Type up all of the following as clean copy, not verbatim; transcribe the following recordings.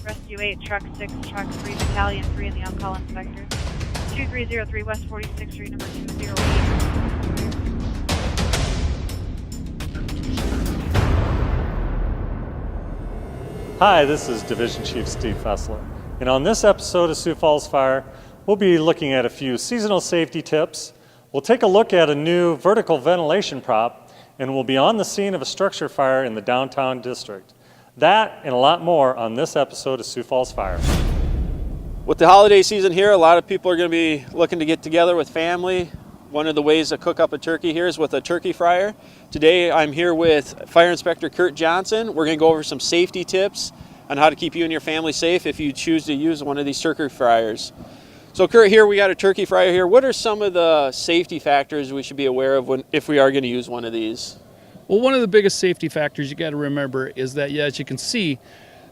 Rescue 8, Truck 6, Truck 3, Battalion 3, and the on-call inspector. 2303 West 46th Street, number 208. Hi, this is Division Chief Steve Fessler, and on this episode of Sioux Falls Fire, we'll be looking at a few seasonal safety tips. We'll take a look at a new vertical ventilation prop, and we'll be on the scene of a structure fire in the downtown district. That and a lot more on this episode of Sioux Falls Fire. With the holiday season here, a lot of people are going to be looking to get together with family. One of the ways to cook up a turkey here is with a turkey fryer. Today I'm here with Fire Inspector Curt Johnson. We're going to go over some safety tips on how to keep you and your family safe if you choose to use one of these turkey fryers. So Curt, here we got a turkey fryer here. What are some of the safety factors we should be aware of if we are going to use one of these? Well, one of the biggest safety factors you got to remember is that, as you can see,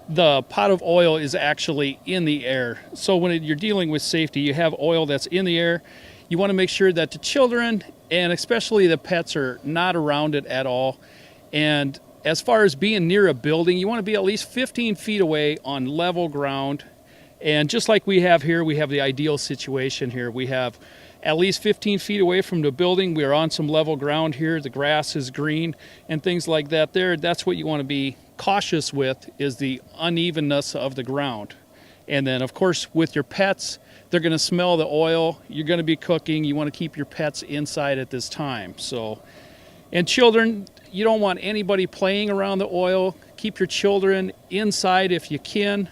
the pot of oil is actually in the air. So when you're dealing with safety, you have oil that's in the air. You want to make sure that the children and especially the pets are not around it at all. And as far as being near a building, you want to be at least 15 feet away on level ground. And just like we have here, we have the ideal situation here. We have at least 15 feet away from the building. We are on some level ground here. The grass is green and things like that there. That's what you want to be cautious with, is the unevenness of the ground. And then, of course, with your pets, they're going to smell the oil. You're going to be cooking. You want to keep your pets inside at this time. So, and children, you don't want anybody playing around the oil. Keep your children inside if you can,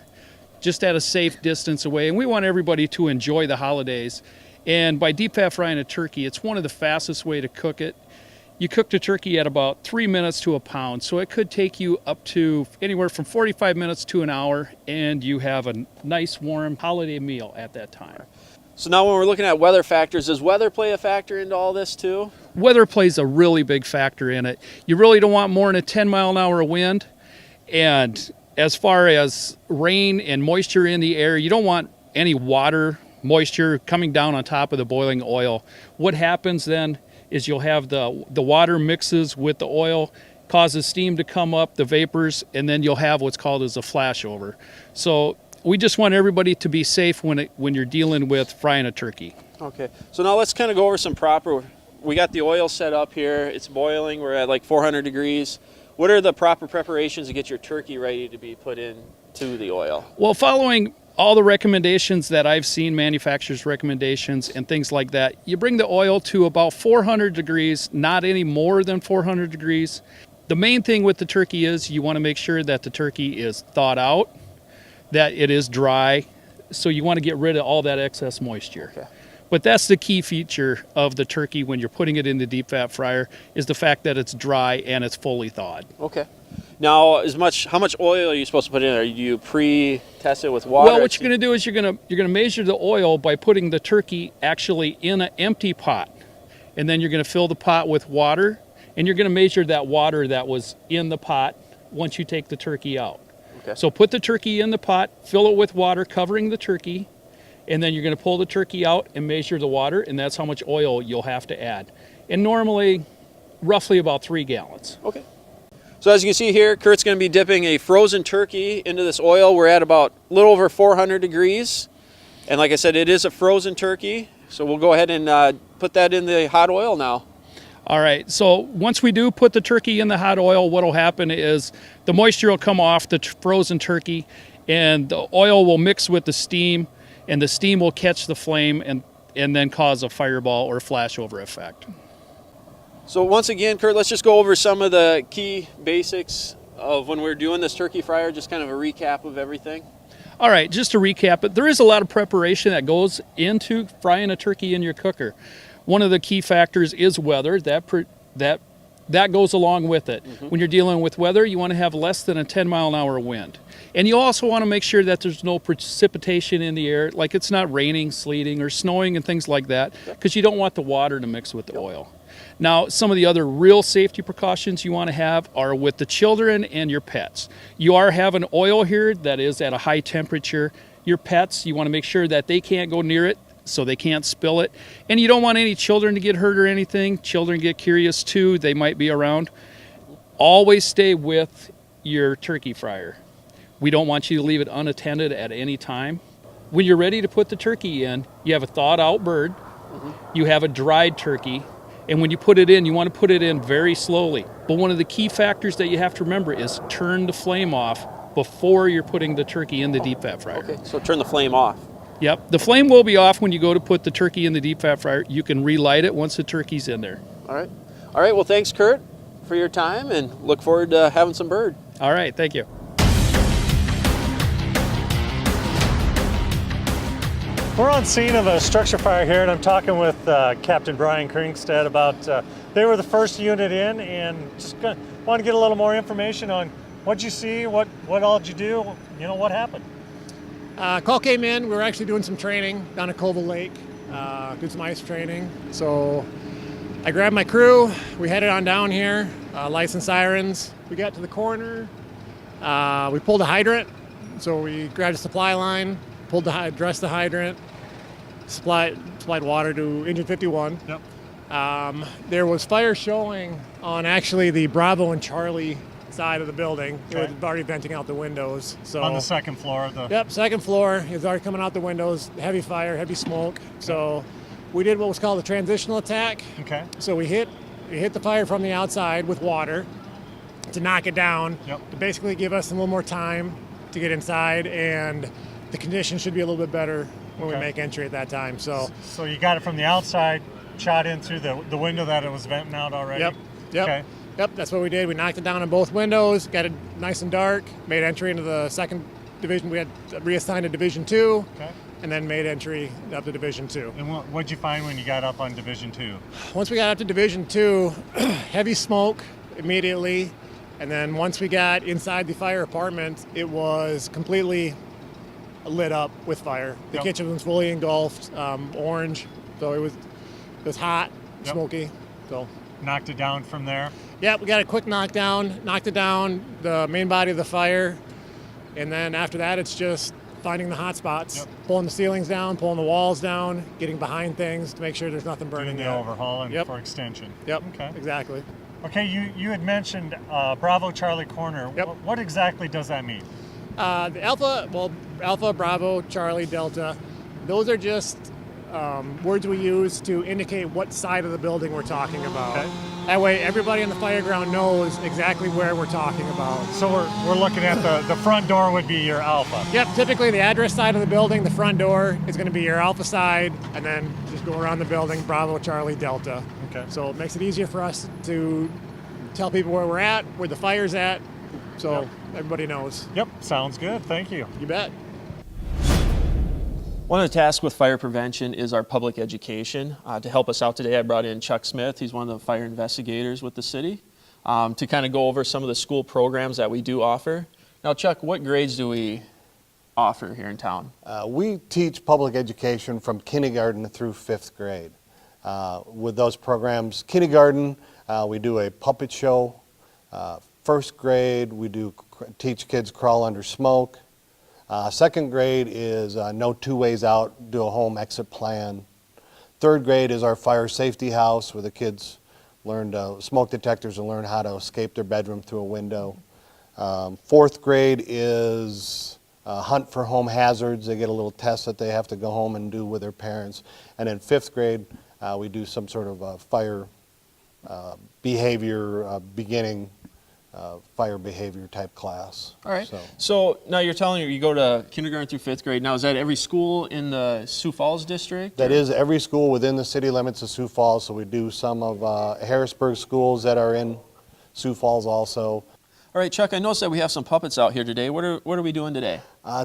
just at a safe distance away. And we want everybody to enjoy the holidays. And by deep fat frying a turkey, it's one of the fastest way to cook it. You cook the turkey at about 3 minutes to a pound, so it could take you up to anywhere from 45 minutes to an hour, and you have a nice warm holiday meal at that time. So now when we're looking at weather factors, does weather play a factor into all this too? Weather plays a really big factor in it. You really don't want more than a 10-mile-an-hour wind, and as far as rain and moisture in the air, you don't want any water, moisture coming down on top of the boiling oil. What happens then is you'll have the water mixes with the oil, causes steam to come up, the vapors, and then you'll have what's called as a flashover. So we just want everybody to be safe when you're dealing with frying a turkey. Okay, so now let's kind of go over some proper, we got the oil set up here, it's boiling, we're at like 400 degrees. What are the proper preparations to get your turkey ready to be put into the oil? Well, following all the recommendations that I've seen, manufacturers' recommendations and things like that, you bring the oil to about 400 degrees, not any more than 400 degrees. The main thing with the turkey is you want to make sure that the turkey is thawed out, that it is dry, so you want to get rid of all that excess moisture. Okay. But that's the key feature of the turkey when you're putting it in the deep fat fryer, is the fact that it's dry and it's fully thawed. Okay. Now, how much oil are you supposed to put in there? Do you pre-test it with water? Well, what you're going to do is you're going to measure the oil by putting the turkey actually in an empty pot, and then you're going to fill the pot with water, and you're going to measure that water that was in the pot once you take the turkey out. Okay. So put the turkey in the pot, fill it with water covering the turkey, and then you're going to pull the turkey out and measure the water, and that's how much oil you'll have to add. And normally, roughly about 3 gallons. Okay. So as you can see here, Curt's going to be dipping a frozen turkey into this oil. We're at about a little over 400 degrees. And like I said, it is a frozen turkey. So we'll go ahead and put that in the hot oil now. All right, so once we do put the turkey in the hot oil, what will happen is the moisture will come off the frozen turkey, and the oil will mix with the steam, and the steam will catch the flame and then cause a fireball or flashover effect. So once again, Curt, let's just go over some of the key basics of when we're doing this turkey fryer, just kind of a recap of everything. All right, just to recap it, there is a lot of preparation that goes into frying a turkey in your cooker. One of the key factors is weather. That goes along with it. Mm-hmm. When you're dealing with weather, you want to have less than a 10-mile-an-hour wind. And you also want to make sure that there's no precipitation in the air, like it's not raining, sleeting, or snowing and things like that, because you don't want the water to mix with the oil. Now, some of the other real safety precautions you want to have are with the children and your pets. You are having oil here that is at a high temperature. Your pets, you want to make sure that they can't go near it so they can't spill it. And you don't want any children to get hurt or anything. Children get curious too. They might be around. Always stay with your turkey fryer. We don't want you to leave it unattended at any time. When you're ready to put the turkey in, you have a thawed out bird, you have a dried turkey, and when you put it in, you want to put it in very slowly. But one of the key factors that you have to remember is turn the flame off before you're putting the turkey in the deep fat fryer. Okay, so turn the flame off. Yep, the flame will be off when you go to put the turkey in the deep fat fryer. You can relight it once the turkey's in there. All right. All right, well, thanks, Curt, for your time, and look forward to having some bird. All right, thank you. We're on scene of a structure fire here, and I'm talking with Captain Brian Kringstead about, they were the first unit in, and just want to get a little more information on what'd you see, what all did you do, what happened? Call came in, we were actually doing some training down at Colville Lake, did some ice training. So I grabbed my crew, we headed on down here, lights and sirens. We got to the corner, we pulled a hydrant, so we grabbed a supply line, addressed the hydrant, supplied water to engine 51. Yep. There was fire showing on actually the Bravo and Charlie side of the building. Okay. It was already venting out the windows. So On the second floor? Yep, second floor. It was already coming out the windows. Heavy fire, heavy smoke. So we did what was called a transitional attack. Okay. So we hit the fire from the outside with water to knock it down. Yep. To basically give us a little more time to get inside, and the conditions should be a little bit better when we Okay. make entry at that time. So you got it from the outside, shot in through the window that it was venting out already? Yep. Okay. Yep, that's what we did. We knocked it down on both windows, got it nice and dark, made entry into the second division. We had reassigned to Division 2, Okay. and then made entry up to Division 2. And what'd you find when you got up on Division 2? Once we got up to Division 2, heavy smoke immediately, and then once we got inside the fire apartment, it was completely lit up with fire. The Yep. kitchen was fully engulfed, orange, so it was hot, Yep. smoky. So Knocked it down from there? yeah, we got a quick knockdown, knocked it down, the main body of the fire, and then after that it's just finding the hot spots, Yep. pulling the ceilings down, pulling the walls down, getting behind things to make sure there's nothing burning Doing the yet. overhauling Yep. for extension? Yep, Okay. exactly. Okay, you had mentioned Bravo Charlie Corner. Yep. What exactly does that mean? The Alpha, Bravo, Charlie, Delta, those are just words we use to indicate what side of the building we're talking about. Okay. That way everybody on the fire ground knows exactly where we're talking about. So we're looking at the front door would be your Alpha. Yep, typically the address side of the building, the front door is going to be your Alpha side, and then just go around the building, Bravo, Charlie, Delta. Okay. So it makes it easier for us to tell people where we're at, where the fire's at, so Yep. everybody knows. Yep, sounds good. Thank you. You bet. One of the tasks with fire prevention is our public education. To help us out today, I brought in Chuck Smith. He's one of the fire investigators with the city to kind of go over some of the school programs that we do offer. Now, Chuck, what grades do we offer here in town? We teach public education from kindergarten through 5th grade. With those programs, kindergarten, we do a puppet show. 1st grade, we teach kids crawl under smoke. 2nd grade is no 2 ways out, do a home exit plan. 3rd grade is our fire safety house where the kids learn smoke detectors and learn how to escape their bedroom through a window. 4th grade is hunt for home hazards. They get a little test that they have to go home and do with their parents. And in 5th grade, we do some sort of fire behavior, beginning fire behavior type class. All right. So now you're telling me you go to kindergarten through 5th grade. Now, is that every school in the Sioux Falls district? That is every school within the city limits of Sioux Falls. So we do some of Harrisburg schools that are in Sioux Falls also. All right, Chuck, I noticed that we have some puppets out here today. What are we doing today?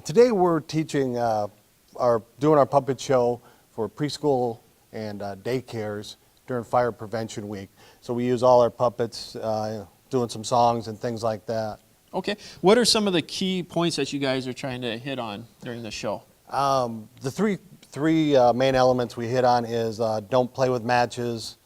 Today we're teaching, doing our puppet show for preschool and daycares during Fire Prevention Week. So we use all our puppets, doing some songs and things like that. Okay. What are some of the key points that you guys are trying to hit on during the show? The three main elements we hit on is don't play with matches,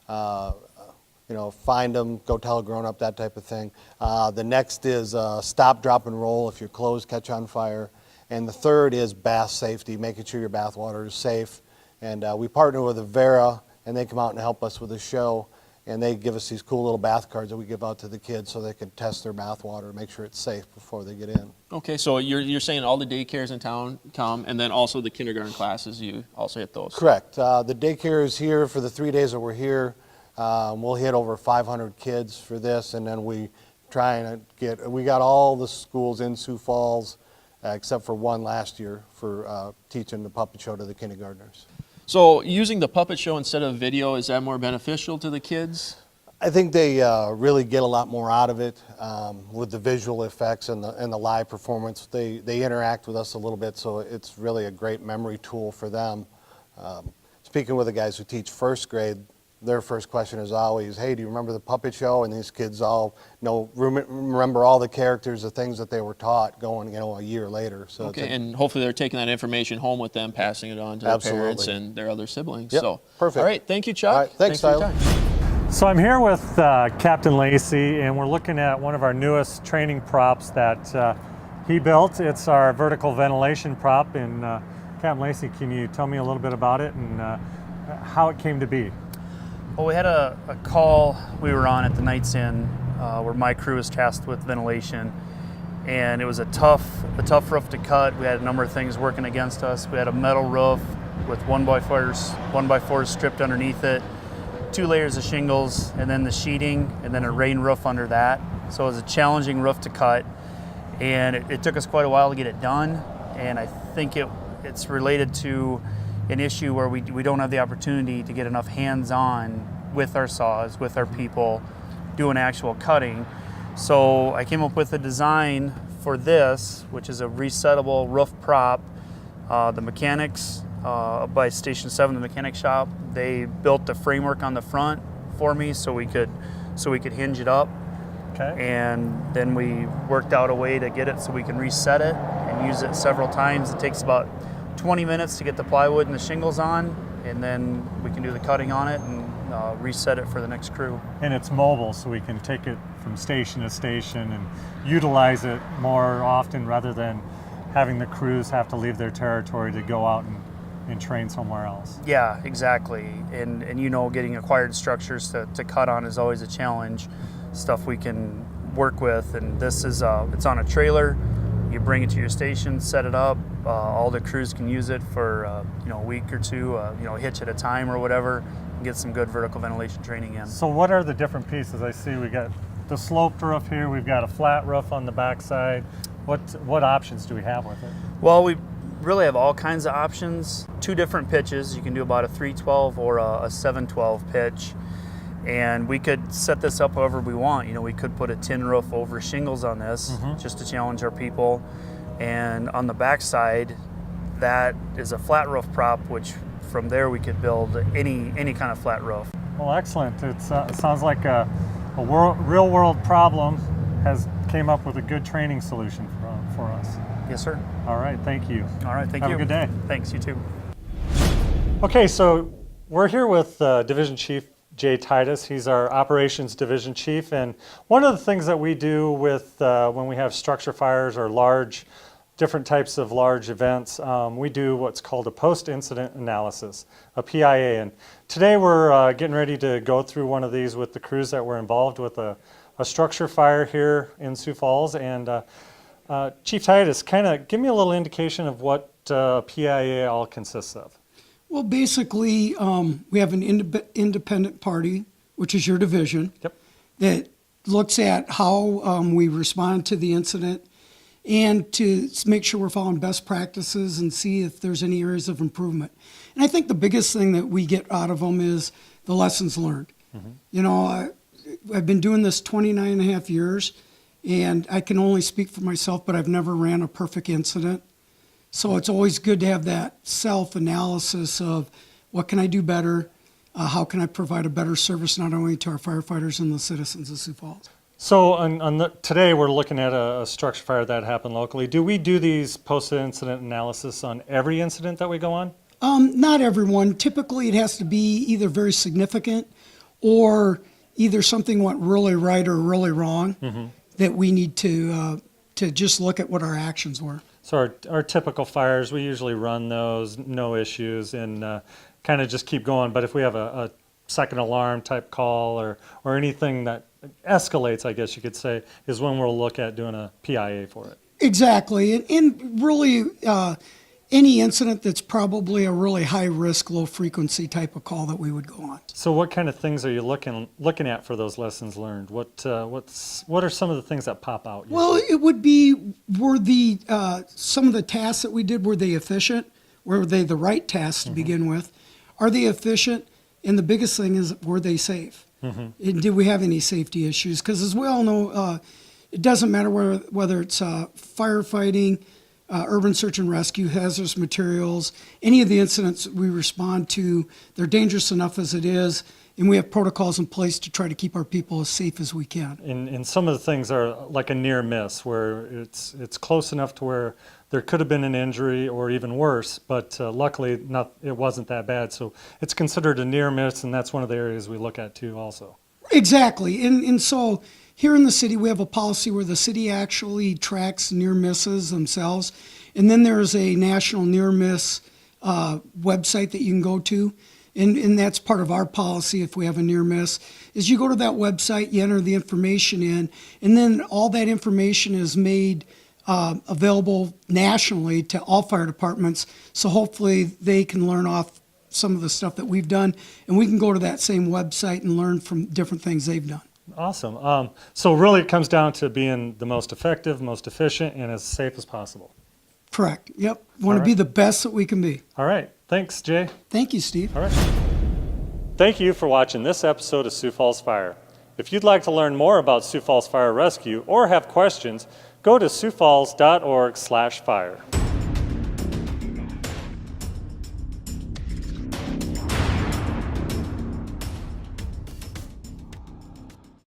find them, go tell a grown-up, that type of thing. The next is stop, drop, and roll if your clothes catch on fire. And the third is bath safety, making sure your bath water is safe. And we partner with Avera, and they come out and help us with the show. and they give us these cool little bath cards that we give out to the kids so they can test their bath water, make sure it's safe before they get in. Okay, so you're saying all the daycares in town come, and then also the kindergarten classes, you also hit those? Correct. The daycare is here for the 3 days that we're here. We'll hit over 500 kids for this, and then we we got all the schools in Sioux Falls, except for one last year, for teaching the puppet show to the kindergartners. So using the puppet show instead of video, is that more beneficial to the kids? I think they really get a lot more out of it with the visual effects and the live performance. They interact with us a little bit, so it's really a great memory tool for them. Speaking with the guys who teach first grade, their first question is always, hey, do you remember the puppet show? And these kids all remember all the characters, the things that they were taught going, a year later. So okay, and hopefully they're taking that information home with them, passing it on to their parents and their other siblings. Yep, so perfect. All right, thank you, Chuck. All right, thanks for your Tyler. time. So I'm here with Captain Lacey, and we're looking at one of our newest training props that he built. It's our vertical ventilation prop. And Captain Lacey, can you tell me a little bit about it and how it came to be? Well, we had a call we were on at the Knights Inn where my crew was tasked with ventilation, and it was a tough roof to cut. We had a number of things working against us. We had a metal roof with 1x4s stripped underneath it, 2 layers of shingles, and then the sheeting, and then a rain roof under that. So it was a challenging roof to cut, and it took us quite a while to get it done. And I think it's related to an issue where we don't have the opportunity to get enough hands-on with our saws, with our people, doing actual cutting. So I came up with a design for this, which is a resettable roof prop. The mechanics by Station 7, the mechanic shop, they built the framework on the front for me so we could hinge it up. Okay. And then we worked out a way to get it so we can reset it and use it several times. It takes about 20 minutes to get the plywood and the shingles on, and then we can do the cutting on it and reset it for the next crew. And it's mobile, so we can take it from station to station and utilize it more often rather than having the crews have to leave their territory to go out and train somewhere else. Yeah, exactly. And getting acquired structures to cut on is always a challenge. Stuff we can work with, and this is it's on a trailer. You bring it to your station, set it up. All the crews can use it for a week or two, hitch at a time or whatever, and get some good vertical ventilation training in. So what are the different pieces? I see we got the sloped roof here. We've got a flat roof on the backside. What options do we have with it? Well, we really have all kinds of options. 2 different pitches. You can do about a 312 or a 712 pitch. And we could set this up however we want. We could put a tin roof over shingles on this just to challenge our people. And on the backside, that is a flat roof prop, which from there we could build any kind of flat roof. Well, excellent. It sounds like a real world problem came up with a good training solution for us. Yes, sir. All right, thank you. All right, thank you. Have a good day. Thanks, you too. Okay, so we're here with Division Chief Jay Titus. He's our Operations Division Chief, and one of the things that we do with when we have structure fires or different types of large events, we do what's called a post-incident analysis, a PIA. And today we're getting ready to go through one of these with the crews that were involved with a structure fire here in Sioux Falls. And Chief Titus, kind of give me a little indication of what PIA all consists of. Well, basically, we have an independent party, which is your division, that looks at how we respond to the incident and to make sure we're following best practices and see if there's any areas of improvement. And I think the biggest thing that we get out of them is the lessons learned. I've been doing this 29 and a half years, and I can only speak for myself, but I've never ran a perfect incident. So it's always good to have that self-analysis of what can I do better, how can I provide a better service not only to our firefighters and the citizens of Sioux Falls. So today we're looking at a structure fire that happened locally. Do we do these post-incident analysis on every incident that we go on? Not everyone. Typically it has to be either very significant or either something went really right or really wrong that we need to just look at what our actions were. So our typical fires, we usually run those, no issues, and kind of just keep going. But if we have a second alarm type call or anything that escalates, I guess you could say, is when we'll look at doing a PIA for it. Exactly. And really, any incident that's probably a really high risk, low frequency type of call that we would go on. So what kind of things are you looking at for those lessons learned? What are some of the things that pop out? Usually? Well, it would be, were the some of the tasks that we did, were they efficient? Were they the right tasks to begin with? Are they efficient? And the biggest thing is, were they safe? And did we have any safety issues? Because as we all know, it doesn't matter whether it's firefighting, urban search and rescue, hazardous materials, any of the incidents we respond to, they're dangerous enough as it is, and we have protocols in place to try to keep our people as safe as we can. And some of the things are like a near miss, where it's close enough to where there could have been an injury or even worse, but luckily it wasn't that bad. So it's considered a near miss, and that's one of the areas we look at too also. Exactly. And so here in the city, we have a policy where the city actually tracks near misses themselves. And then there's a national near miss website that you can go to. And that's part of our policy if we have a near miss, is you go to that website, you enter the information in, and then all that information is made available nationally to all fire departments. So hopefully they can learn off some of the stuff that we've done, and we can go to that same website and learn from different things they've done. Awesome. So really it comes down to being the most effective, most efficient, and as safe as possible. Correct. Yep. Want to be the best that we can be. All right. Thanks, Jay. Thank you, Steve. All right. Thank you for watching this episode of Sioux Falls Fire. If you'd like to learn more about Sioux Falls Fire Rescue or have questions, go to siouxfalls.org/fire.